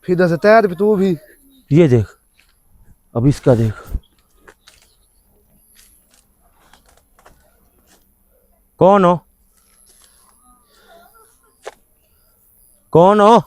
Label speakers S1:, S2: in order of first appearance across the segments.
S1: फिर इधर से तैयार भी तू भी।
S2: ये देख, अब इसका देख। कौन हो? कौन हो?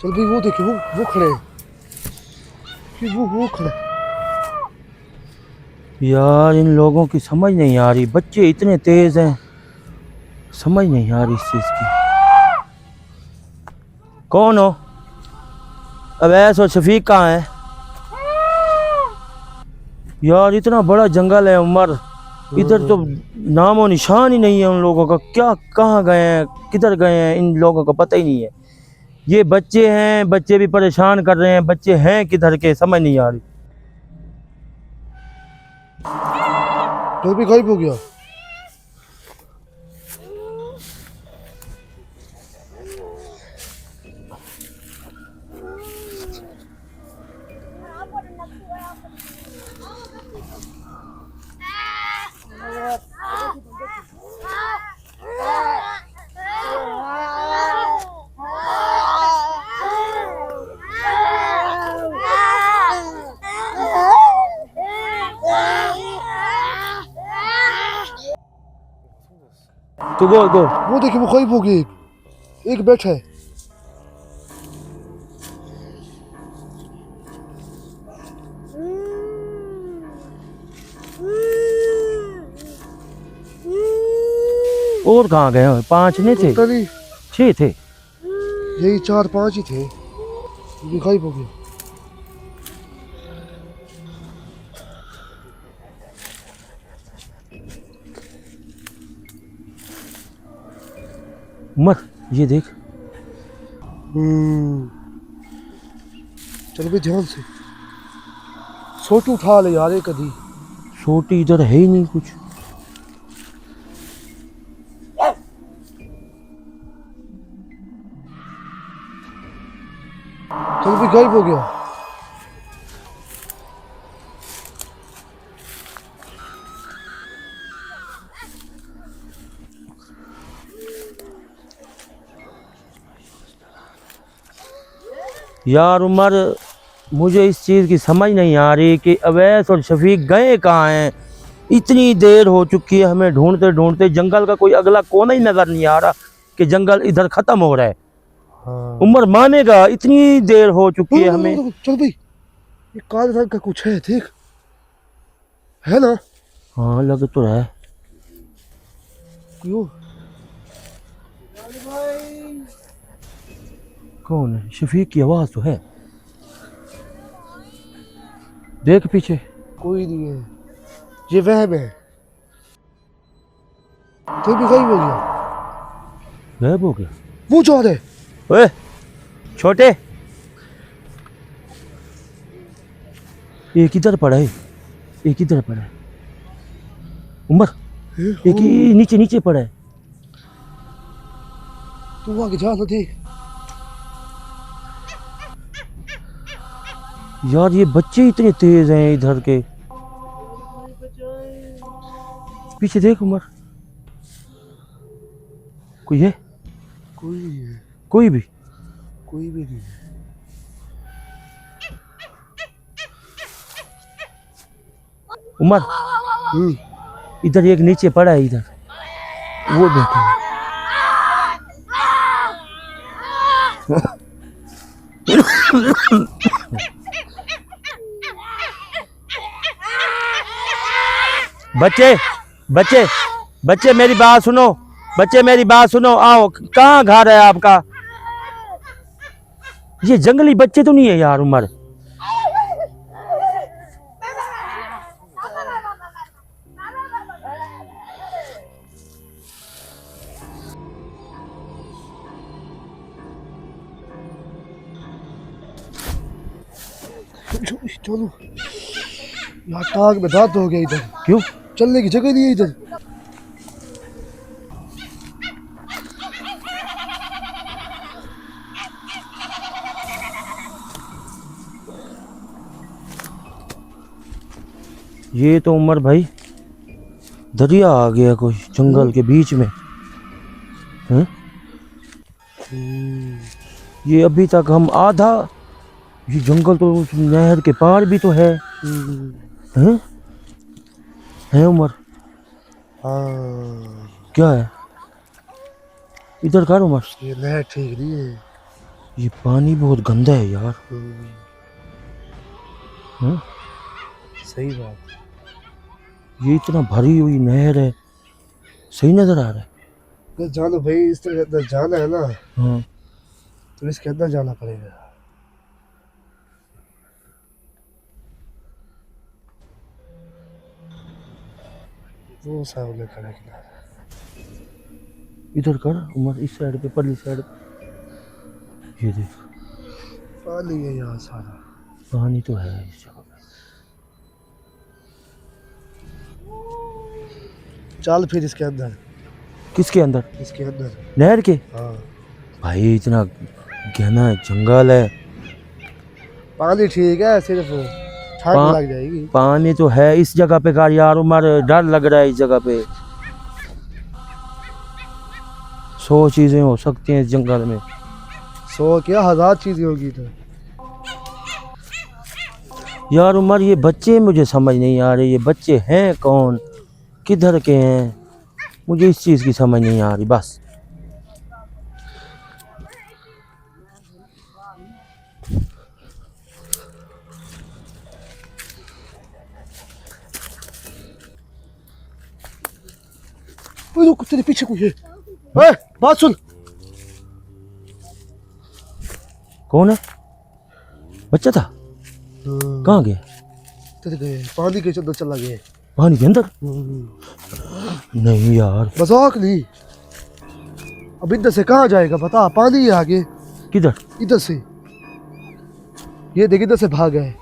S1: चल भाई वो देखिए वो खड़े हैं कि वो खड़े हैं।
S2: यार इन लोगों की समझ नहीं आ रही, बच्चे इतने तेज हैं, समझ नहीं आ रही इस चीज की। कौन हो? अवैस और शफीक कहाँ है? यार इतना बड़ा जंगल है उमर, इधर तो नामो निशान ही नहीं है उन लोगों का। क्या कहाँ गए हैं, किधर गए हैं, इन लोगों का पता ही नहीं है। ये बच्चे हैं, बच्चे भी परेशान कर रहे हैं, बच्चे हैं किधर के समझ नहीं आ रही।
S1: चल भी गायब हो गया।
S2: तो गो
S1: वो देखिए वो गायब हो गया। एक बैठा है।
S2: और कहाँ गए? 5 नहीं थे,
S1: पता नहीं
S2: 6 थे।
S1: यही 4-5 ही थे। ये गायब हो गया।
S2: उमर ये देख।
S1: चल भाई ध्यान से सोटू उठा ले यार एक कदी।
S2: छोटी इधर है ही नहीं कुछ।
S1: चल भी गायब हो गया।
S2: यार उमर मुझे इस चीज़ की समझ नहीं आ रही कि अवैस और शफीक गए कहाँ हैं। इतनी देर हो चुकी है हमें ढूंढते ढूंढते, जंगल का कोई अगला कोना ही नज़र नहीं आ रहा कि जंगल इधर ख़त्म हो रहा है।
S1: हाँ।
S2: उमर मानेगा, इतनी देर हो चुकी है हमें।
S1: चल भाई ये काले रंग का कुछ है देख, है ना?
S2: हाँ लग तो रहा है।
S1: क्यों?
S2: कौन है? शफीक की आवाज़ तो है, देख पीछे।
S1: कोई नहीं है, ये वहम है। तो भी गायब हो गया।
S2: गायब हो गया।
S1: वो जा रहा है।
S2: ओए छोटे, एक इधर पड़ा है, एक इधर पड़ा है। उमर एक ही नीचे नीचे पड़ा है।
S1: तू आगे जा तो देख।
S2: यार ये बच्चे इतने तेज हैं इधर के। पीछे देख उमर, कोई है?
S1: कोई नहीं है,
S2: कोई भी?
S1: कोई भी नहीं है।
S2: उमर इधर एक नीचे पड़ा है, इधर वो बैठा है। बच्चे बच्चे बच्चे मेरी बात सुनो, बच्चे मेरी बात सुनो, आओ। कहाँ घर है आपका? ये जंगली बच्चे तो नहीं है यार उमर।
S1: चलो यहाँ टांग में दर्द हो गया इधर।
S2: क्यों?
S1: चलने की जगह नहीं है इधर।
S2: ये तो उमर भाई दरिया आ गया कोई जंगल के बीच में हैं? ये अभी तक हम आधा, ये जंगल तो उस नहर के पार भी तो है हैं? है उमर?
S1: हाँ
S2: क्या है? इधर कर उमर।
S1: ये नहर ठीक नहीं है।
S2: ये पानी बहुत गंदा है यार। हाँ?
S1: सही बात।
S2: ये इतना भरी हुई नहर है, सही नजर आ रहा है।
S1: अगर जानो भाई इस तरह अंदर जाना है ना
S2: हाँ
S1: तो इसके अंदर जाना पड़ेगा। वो सामने खड़ा किनारा।
S2: इधर कर उमर, इस साइड पे, परली साइड पे। ये देख,
S1: पानी है यहाँ सारा।
S2: पानी तो है इस जगह पे।
S1: चल फिर इसके अंदर।
S2: किसके अंदर?
S1: इसके अंदर।
S2: नहर के?
S1: हाँ
S2: भाई इतना घना जंगल है।
S1: पानी ठीक है, सिर्फ ठंड
S2: पा-
S1: लग जाएगी।
S2: पानी तो है इस जगह पे कार यार उमर, डर लग रहा है इस जगह पे। 100 चीजें हो सकती हैं इस जंगल में।
S1: 100 क्या 1000 चीजें होगी तो।
S2: यार उमर ये बच्चे मुझे समझ नहीं आ रहे, ये बच्चे हैं कौन, किधर के हैं, मुझे इस चीज़ की समझ नहीं आ रही बस।
S1: ओए रुक, तेरे पीछे कोई है। ओए बात सुन।
S2: कौन है? बच्चा था? कहाँ गया?
S1: तेरे गए पानी के अंदर चला गया।
S2: पानी के अंदर? नहीं यार।
S1: मजाक नहीं। अब इधर से कहाँ जाएगा बता, पानी है आगे।
S2: किधर?
S1: इधर से। ये देख इधर से भाग गए।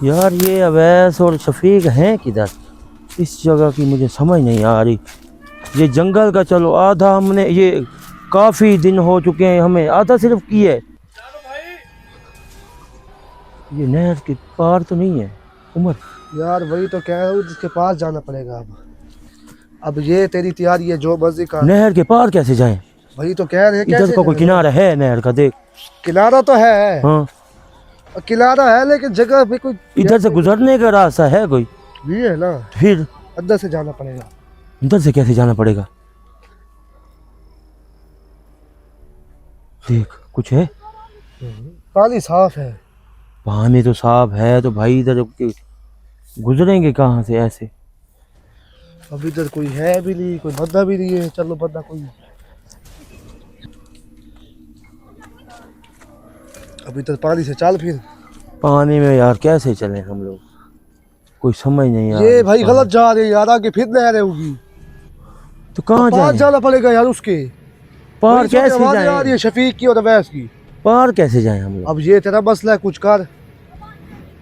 S2: यार ये अवैस और शफीक हैं किधर? इस जगह की मुझे समझ नहीं आ रही। ये जंगल का चलो आधा हमने, ये काफ़ी दिन हो चुके हैं हमें, आधा सिर्फ की है। ये नहर के पार तो नहीं है उमर?
S1: यार वही तो कह रहा हूँ, जिसके पास जाना पड़ेगा अब ये तेरी तैयारी है जो मर्जी का।
S2: नहर के पार कैसे जाएं?
S1: वही तो कह रहे हैं।
S2: इधर का कोई किनारा है नहर का? देख।
S1: किनारा तो है।
S2: हाँ
S1: किनारा है लेकिन जगह भी कोई
S2: इधर से गुजरने का रास्ता है कोई?
S1: भी है ना।
S2: फिर
S1: अंदर से जाना पड़ेगा।
S2: इधर से कैसे जाना पड़ेगा? देख कुछ है?
S1: पानी साफ है।
S2: पानी तो साफ है तो भाई इधर गुजरेंगे कहाँ से ऐसे?
S1: अब इधर कोई है भी नहीं, कोई बंदा भी नहीं है। चलो बंदा कोई। अब इधर पानी से चल फिर।
S2: पानी में यार कैसे चले हम लोग, कोई समझ नहीं आ
S1: ये
S2: रही।
S1: भाई गलत जा रहे हैं यार, आगे फिर नहर होगी।
S2: तो कहाँ
S1: पास
S2: जाए?
S1: जाना पड़ेगा यार उसके।
S2: पार
S1: बड़ी छोटी
S2: कैसे
S1: आवाज़ें आ रही
S2: जाए?
S1: है शफीक की और अवैस की।
S2: पार कैसे जाए हम लोग?
S1: अब ये तेरा मसला है, कुछ कर।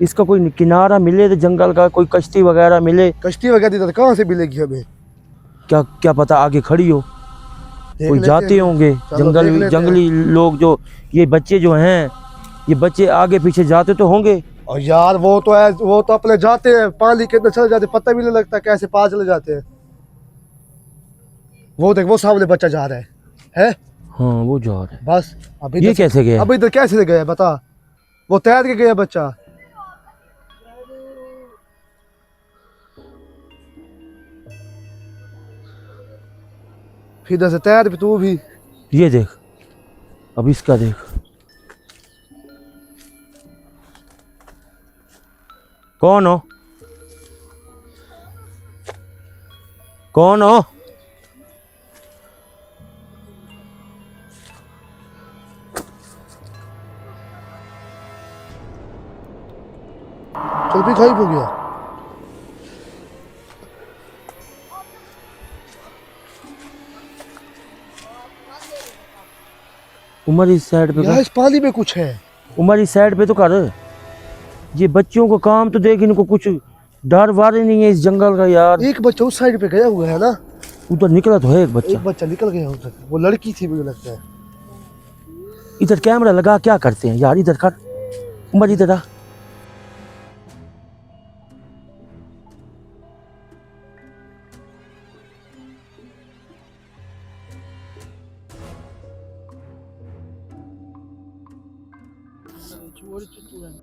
S2: इसका कोई किनारा मिले तो जंगल का, कोई कश्ती वगैरह मिले।
S1: कश्ती वगैरह इधर कहाँ से मिलेगी हमें?
S2: क्या क्या पता आगे खड़ी हो,
S1: देख
S2: कोई
S1: लेते
S2: जाते
S1: हैं।
S2: होंगे
S1: चलो देख
S2: जंगल,
S1: लेते हैं।
S2: जंगली लोग जो ये बच्चे जो हैं, ये बच्चे आगे पीछे जाते तो होंगे।
S1: और यार वो तो है, वो तो अपने जाते हैं पानी के अंदर चले जाते, पता भी नहीं लगता कैसे पार चले जाते हैं। वो देख वो सामने बच्चा जा रहा है?
S2: हाँ वो जा रहा है।
S1: बस अब
S2: ये कैसे गया?
S1: अब इधर कैसे गया बता? वो तैर के गया बच्चा। फिर इधर से तैर भी तू भी।
S2: ये देख, अब इसका देख। कौन हो? कौन हो?
S1: चल भी गायब हो गया।
S2: उमर इस साइड पे
S1: यार
S2: कर।
S1: इस पानी में कुछ है।
S2: उमर इस साइड पे तो कर। ये बच्चों को काम तो देख, इनको कुछ डर वार ही नहीं है इस जंगल का यार।
S1: एक बच्चा उस साइड पे गया हुआ है ना।
S2: उधर निकला तो है एक बच्चा।
S1: एक बच्चा निकल गया उधर, वो लड़की थी मुझे लगता है।
S2: इधर कैमरा लगा क्या करते हैं यार? इधर कर उमर, इधर आ।
S3: చూడండి